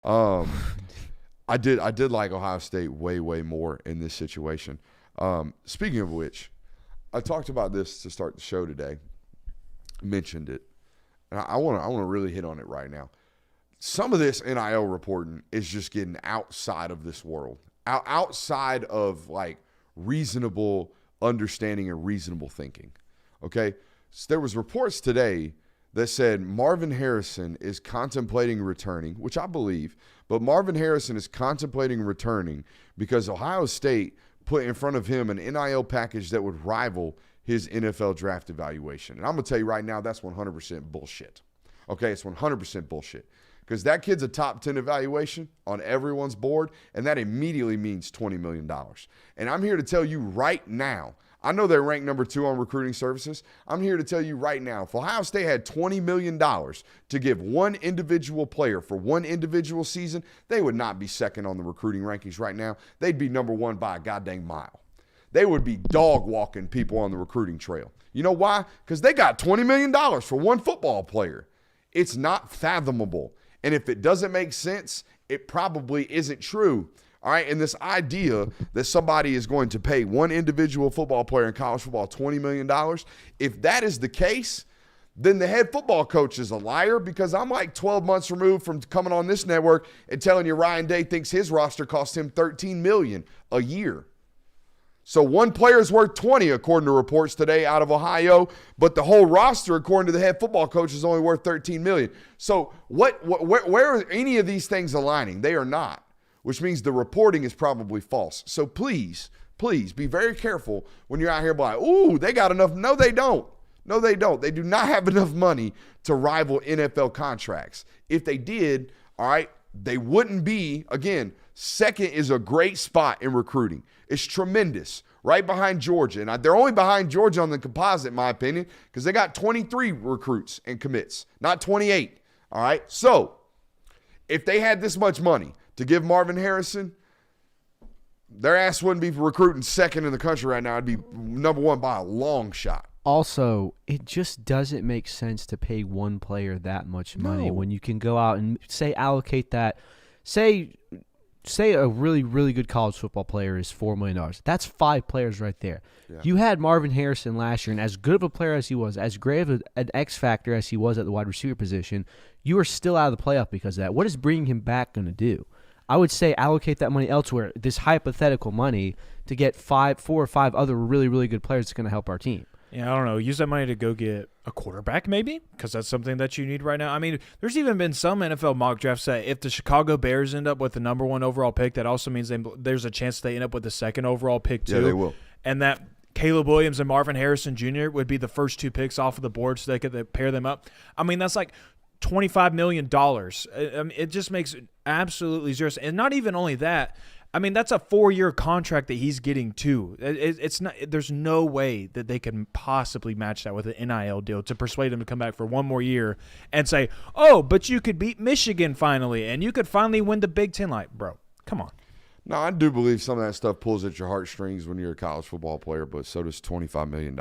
I did like Ohio State way, way more in this situation. Speaking of which, I talked about this to start the show today. Mentioned it. And I want to really hit on it right now. Some of this NIL reporting is just getting outside of this world, outside of like reasonable understanding and reasonable thinking. Okay, so there was reports today that said Marvin Harrison is contemplating returning, which I believe, but Marvin Harrison is contemplating returning because Ohio State put in front of him an NIL package that would rival his NFL draft evaluation. And I'm going to tell you right now, that's 100% bullshit. Okay, it's 100% bullshit. Because that kid's a top 10 evaluation on everyone's board, and that immediately means $20 million. And I'm here to tell you right now, I know they're ranked number 2 on recruiting services. I'm here to tell you right now, if Ohio State had $20 million to give one individual player for one individual season, they would not be second on the recruiting rankings right now. They'd be number 1 by a goddamn mile. They would be dog walking people on the recruiting trail. You know why? Because they got $20 million for one football player. It's not fathomable. And if it doesn't make sense, it probably isn't true. All right, and this idea that somebody is going to pay one individual football player in college football $20 million, if that is the case, then the head football coach is a liar, because I'm like 12 months removed from coming on this network and telling you Ryan Day thinks his roster cost him $13 million a year. So one player is worth 20, according to reports today out of Ohio, but the whole roster, according to the head football coach, is only worth $13 million. So where are any of these things aligning? They are not, which means the reporting is probably false. So please be very careful when you're out here like, ooh, they got enough. No, they don't. No, they don't. They do not have enough money to rival NFL contracts. If they did, all right, they wouldn't be, again, second is a great spot in recruiting. It's tremendous, right behind Georgia. And they're only behind Georgia on the composite, in my opinion, because they got 23 recruits and commits, not 28, all right? So if they had this much money to give Marvin Harrison, their ass wouldn't be recruiting second in the country right now. It'd be number 1 by a long shot. Also, it just doesn't make sense to pay one player that much money when you can go out and allocate that. Say a really, really good college football player is $4 million. That's 5 players right there. Yeah. You had Marvin Harrison last year, and as good of a player as he was, as great of an X factor as he was at the wide receiver position, you are still out of the playoff because of that. What is bringing him back going to do? I would say allocate that money elsewhere, this hypothetical money, to get 4 or 5 other really, really good players that's going to help our team. Yeah, I don't know. Use that money to go get a quarterback maybe, because that's something that you need right now. I mean, there's even been some NFL mock drafts that if the Chicago Bears end up with the number 1 overall pick, that also means there's a chance they end up with the 2nd overall pick too. Yeah, they will. And that Caleb Williams and Marvin Harrison Jr. would be the first 2 picks off of the board so they could pair them up. I mean, that's like $25 million. I mean, it just makes absolutely zero sense. And not even only that, I mean, that's a 4-year contract that he's getting too. It's not. There's no way that they can possibly match that with an NIL deal to persuade him to come back for 1 more year and say, "Oh, but you could beat Michigan finally, and you could finally win the Big Ten." Like, bro, come on. No, I do believe some of that stuff pulls at your heartstrings when you're a college football player, but so does $25 million.